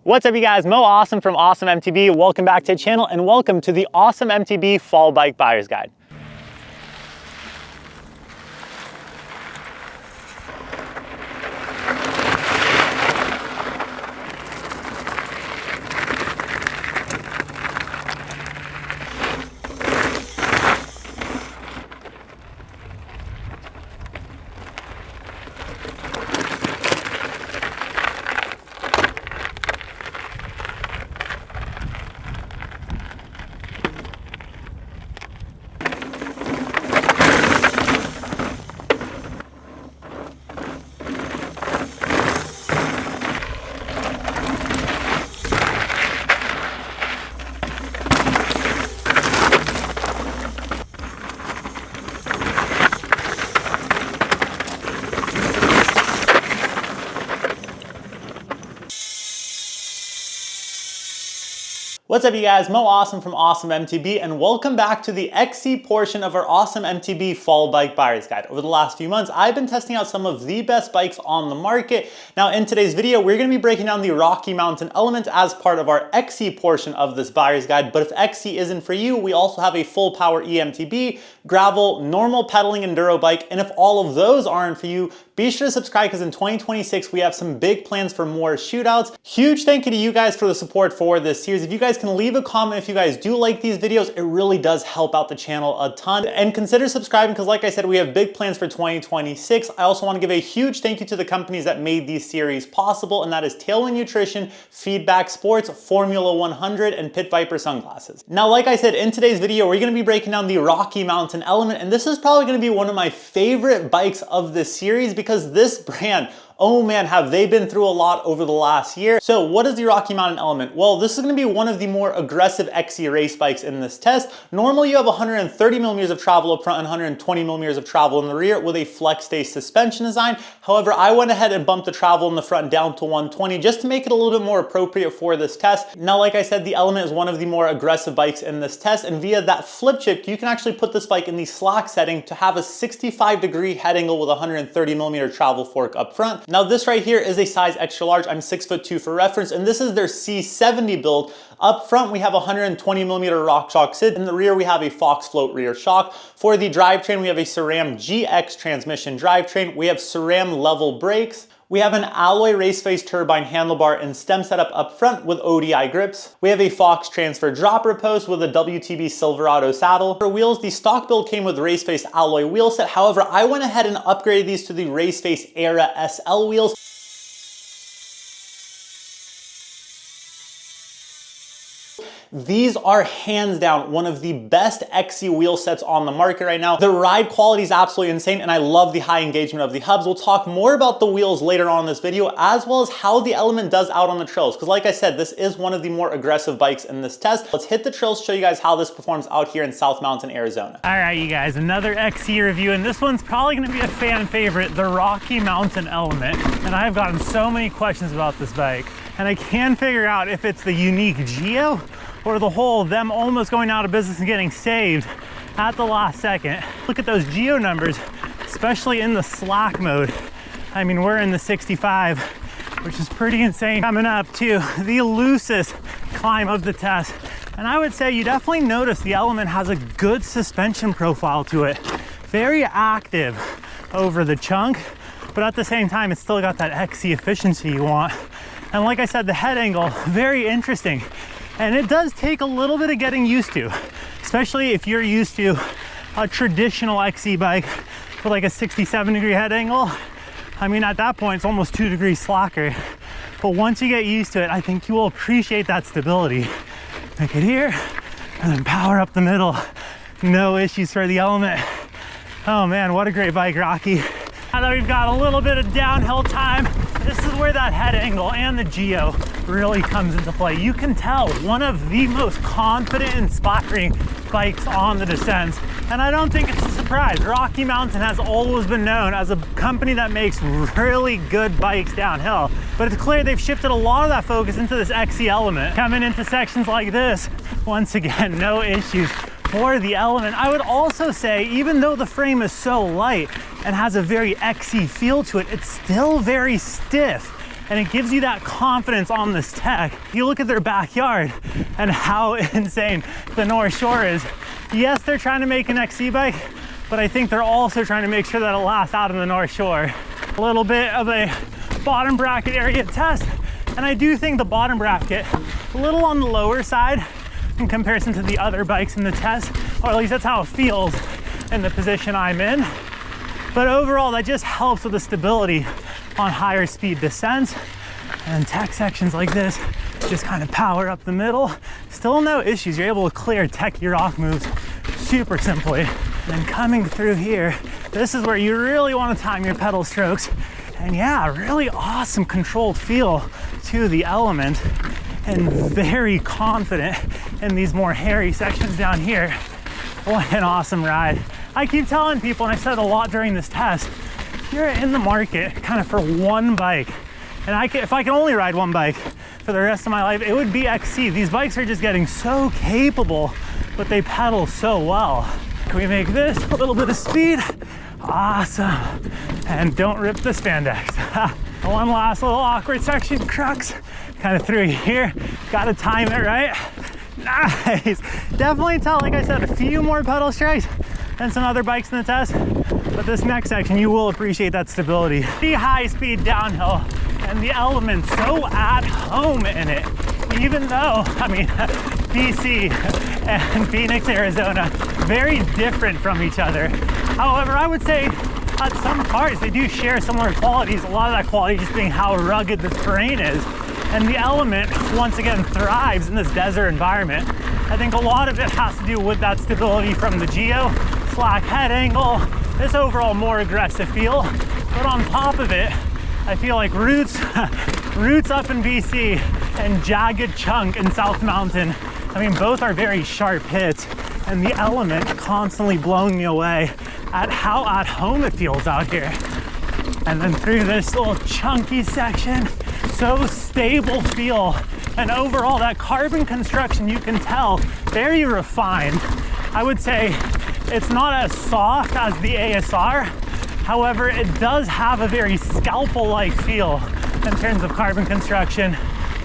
What's up you guys, Mo Awesome from Awesome MTB. Welcome back to the channel and welcome to the Awesome MTB Fall Bike Buyer's Guide. What's up you guys, Mo Awesome from Awesome MTB and welcome back to the XC portion of our Awesome MTB Fall Bike Buyer's Guide. Over the last few months, I've been testing out some of the best bikes on the market. Now in today's video, we're going to be breaking down the Rocky Mountain Element as part of our XC portion of this buyer's guide. But if XC isn't for you, we also have a full power EMTB, gravel, normal pedaling enduro bike. And if all of those aren't for you, be sure to subscribe because in 2026, we have some big plans for more shootouts. Huge thank you to you guys for the support for this series. If you guys can leave a comment if you guys do like these videos, it really does help out the channel a ton. And consider subscribing because like I said, we have big plans for 2026. I also want to give a huge thank you to the companies that made these series possible, and that is Tailwind Nutrition, Feedback Sports, Formula 100, and Pit Viper Sunglasses. Now, like I said, in today's video, we're going to be breaking down the Rocky Mountain Element, and this is probably going to be one of my favorite bikes of this series because this brand, oh man, have they been through a lot over the last year. So what is the Rocky Mountain Element? Well, this is gonna be one of the more aggressive XC race bikes in this test. Normally you have 130 millimeters of travel up front and 120 millimeters of travel in the rear with a flex stay suspension design. However, I went ahead and bumped the travel in the front down to 120 just to make it a little bit more appropriate for this test. Now, like I said, the Element is one of the more aggressive bikes in this test, and via that flip chip, you can actually put this bike in the slack setting to have a 65-degree head angle with 130 millimeter travel fork up front. Now this right here is a size extra large. I'm 6'2" for reference, and this is their C70 build. Up front, we have 120 millimeter RockShox SID. In the rear, we have a Fox Float rear shock. For the drivetrain, we have a SRAM GX transmission drivetrain. We have SRAM level brakes. We have an alloy race face turbine handlebar and stem setup up front with ODI grips. We have a Fox transfer dropper post with a WTB Silverado saddle. For wheels, the stock build came with race face alloy wheel set. However, I went ahead and upgraded these to the race face Era SL wheels. These are hands down one of the best XC wheel sets on the market right now. The ride quality is absolutely insane and I love the high engagement of the hubs. We'll talk more about the wheels later on in this video as well as how the Element does out on the trails because like I said, this is one of the more aggressive bikes in this test. Let's hit the trails to show you guys how this performs out here in South Mountain, Arizona. All right, you guys, another XC review, and this one's probably gonna be a fan favorite, the Rocky Mountain Element. And I've gotten so many questions about this bike and I can't figure out if it's the unique Geo or the whole them almost going out of business and getting saved at the last second. Look at those Geo numbers, especially in the slack mode. I mean, we're in the 65, which is pretty insane. Coming up to the loosest climb of the test. And I would say you definitely notice the Element has a good suspension profile to it. Very active over the chunk, but at the same time, it's still got that XC efficiency you want. And like I said, the head angle, very interesting. And it does take a little bit of getting used to, especially if you're used to a traditional XC bike with like a 67-degree head angle. I mean, at that point, it's almost 2 degrees slacker. But once you get used to it, I think you will appreciate that stability. Make it here, and then power up the middle. No issues for the Element. Oh man, what a great bike, Rocky. Now that we've got a little bit of downhill time, this is where that head angle and the Geo really comes into play. You can tell one of the most confident, inspiring bikes on the descents. And I don't think it's a surprise. Rocky Mountain has always been known as a company that makes really good bikes downhill. But it's clear they've shifted a lot of that focus into this XC Element. Coming into sections like this, once again, no issues for the Element. I would also say, even though the frame is so light and has a very XC feel to it, it's still very stiff. and it gives you that confidence on this tech. You look at their backyard and how insane the North Shore is. Yes, they're trying to make an XC bike, but I think they're also trying to make sure that it lasts out in the North Shore. A little bit of a bottom bracket area test, and I do think the bottom bracket a little on the lower side in comparison to the other bikes in the test, or at least that's how it feels in the position I'm in. But overall, that just helps with the stability on higher speed descents, and tech sections like this just kind of power up the middle. Still no issues. You're able to clear techy rock moves super simply. And then coming through here, this is where you really want to time your pedal strokes. And yeah, really awesome controlled feel to the element, and very confident in these more hairy sections down here. What an awesome ride. I keep telling people, and I said it a lot during this test, if you're in the market kind of for one bike, and if I can only ride one bike for the rest of my life, it would be XC. These bikes are just getting so capable, but they pedal so well. Can we make this a little bit of speed? Awesome. And don't rip the spandex. One last little awkward section, crux, kind of through here. Gotta time it right. Nice. Definitely tell, like I said, a few more pedal strikes than some other bikes in the test, but this next section, you will appreciate that stability. The high speed downhill, and the element so at home in it, even though, I mean, DC and Phoenix, Arizona, very different from each other. However, I would say at some parts they do share similar qualities, a lot of that quality just being how rugged the terrain is. And the element, once again, thrives in this desert environment. I think a lot of it has to do with that stability from the Geo, slack head angle, this overall more aggressive feel. But on top of it, I feel like Roots up in BC and Jagged Chunk in South Mountain, I mean, both are very sharp hits, and the element constantly blowing me away at how at home it feels out here. And then through this little chunky section, so stable feel, and overall that carbon construction, you can tell, very refined. I would say it's not as soft as the ASR, however, it does have a very scalpel-like feel in terms of carbon construction,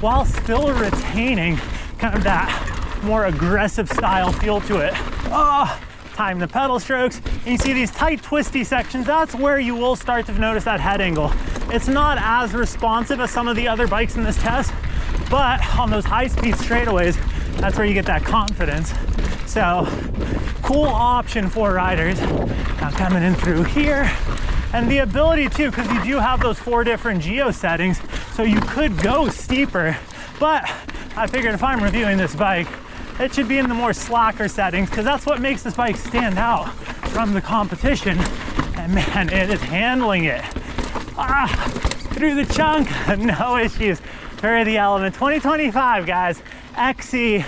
while still retaining kind of that more aggressive style feel to it. Oh, time the pedal strokes. And you see these tight, twisty sections, that's where you will start to notice that head angle. It's not as responsive as some of the other bikes in this test, but on those high-speed straightaways, that's where you get that confidence. So, cool option for riders. Now coming in through here, and the ability too, because you do have those 4 different geo settings, so you could go steeper, but I figured if I'm reviewing this bike, it should be in the more slacker settings, because that's what makes this bike stand out from the competition. And man, it is handling it. Through the chunk, no issues for the element. 2025, guys, XC,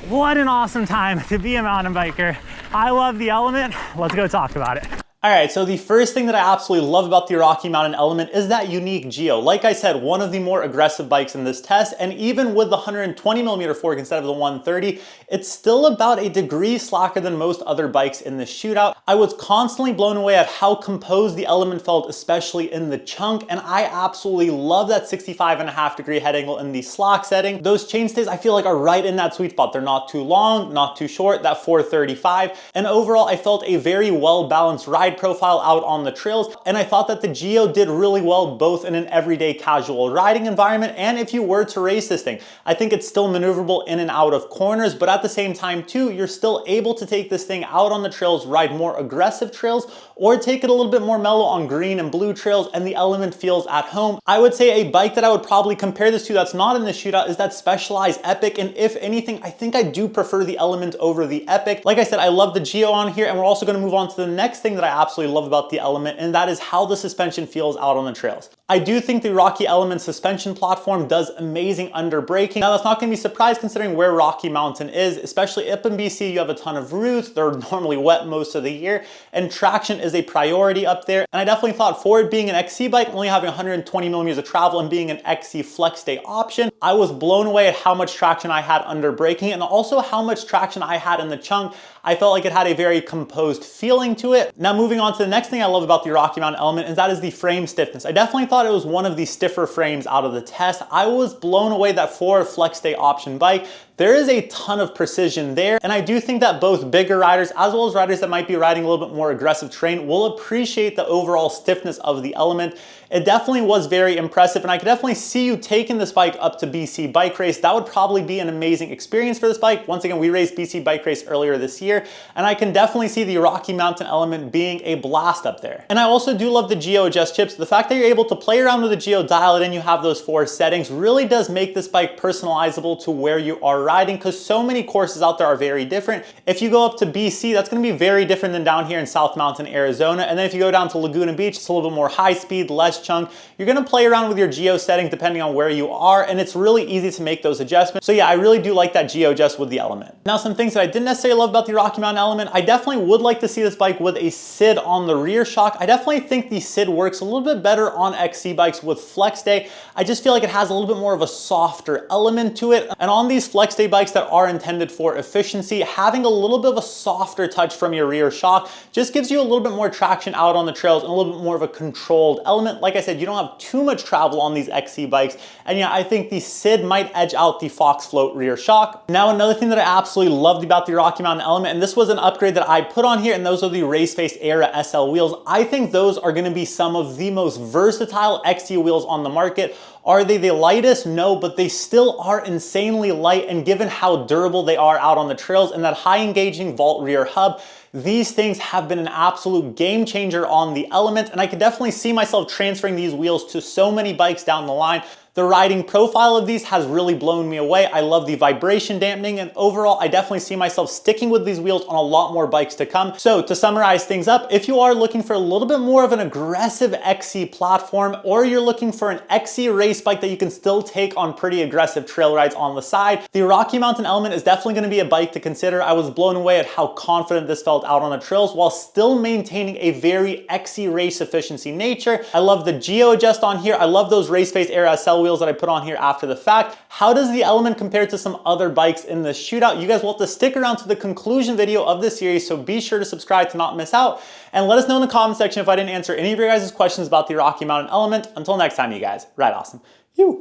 what an awesome time to be a mountain biker. I love the element. Let's go talk about it. All right, so the first thing that I absolutely love about the Rocky Mountain Element is that unique Geo. Like I said, one of the more aggressive bikes in this test, and even with the 120mm fork instead of the 130, it's still about a degree slacker than most other bikes in the shootout. I was constantly blown away at how composed the Element felt, especially in the chunk, and I absolutely love that 65.5-degree head angle in the slack setting. Those chainstays I feel like are right in that sweet spot. They're not too long, not too short, that 435, and overall I felt a very well-balanced ride profile out on the trails, and I thought that the Geo did really well both in an everyday casual riding environment and if you were to race this thing. I think it's still maneuverable in and out of corners, but at the same time too, you're still able to take this thing out on the trails, ride more aggressive trails, or take it a little bit more mellow on green and blue trails, and the Element feels at home. I would say a bike that I would probably compare this to that's not in the shootout is that Specialized Epic, and if anything, I think I do prefer the Element over the Epic. Like I said, I love the Geo on here, and we're also going to move on to the next thing that I absolutely love about the Element, and that is how the suspension feels out on the trails. I do think the Rocky Element suspension platform does amazing under braking. Now that's not going to be a surprise considering where Rocky Mountain is, especially up in BC. You have a ton of roots, they're normally wet most of the year, and traction is a priority up there. And I definitely thought for it being an XC bike, only having 120mm of travel and being an XC flex day option, I was blown away at how much traction I had under braking and also how much traction I had in the chunk. I felt like it had a very composed feeling to it. Now moving on to the next thing I love about the Rocky Mountain Element, and that is the frame stiffness. I definitely thought thought it was one of the stiffer frames out of the test. I was blown away that for a flex day option bike, there is a ton of precision there, and I do think that both bigger riders as well as riders that might be riding a little bit more aggressive terrain will appreciate the overall stiffness of the element. It definitely was very impressive, and I could definitely see you taking this bike up to BC Bike Race. That would probably be an amazing experience for this bike. Once again, we raced BC Bike Race earlier this year, and I can definitely see the Rocky Mountain element being a blast up there. And I also do love the Geo Adjust chips. The fact that you're able to play around with the Geo, dial it in, you have those 4 settings, really does make this bike personalizable to where you are riding, because so many courses out there are very different. If you go up to BC, that's going to be very different than down here in South Mountain, Arizona. And then if you go down to Laguna Beach, it's a little bit more high speed, less chunk. You're going to play around with your Geo settings depending on where you are, and it's really easy to make those adjustments. So yeah, I really do like that Geo Adjust with the element. Now, some things that I didn't necessarily love about the Rocky Mountain element, I definitely would like to see this bike with a SID on the rear shock. I definitely think the SID works a little bit better on XC bikes with Flex Day. I just feel like it has a little bit more of a softer element to it. And on these Flex Day bikes that are intended for efficiency, having a little bit of a softer touch from your rear shock just gives you a little bit more traction out on the trails and a little bit more of a controlled element. Like I said, you don't have too much travel on these XC bikes. And yeah, I think the SID might edge out the Fox Float rear shock. Now, another thing that I absolutely loved about the Rocky Mountain element, and this was an upgrade that I put on here, and those are the Race Face Era SL wheels. I think those are going to be some of the most versatile XC wheels on the market. Are they the lightest? No, but they still are insanely light, and given how durable they are out on the trails and that high engaging vault rear hub, these things have been an absolute game changer on the element, and I could definitely see myself transferring these wheels to so many bikes down the line. The riding profile of these has really blown me away. I love the vibration dampening, and overall, I definitely see myself sticking with these wheels on a lot more bikes to come. So to summarize things up, if you are looking for a little bit more of an aggressive XC platform, or you're looking for an XC race bike that you can still take on pretty aggressive trail rides on the side, the Rocky Mountain element is definitely going to be a bike to consider. I was blown away at how confident this felt out on the trails while still maintaining a very XC race efficiency nature. I love the Geo Adjust on here. I love those Race Face Era SL wheels that I put on here after the fact. How does the element compare to some other bikes in this shootout? You guys will have to stick around to the conclusion video of this series, so be sure to subscribe to not miss out, and let us know in the comment section if I didn't answer any of your guys' questions about the Rocky Mountain element. Until next time, you guys, ride awesome.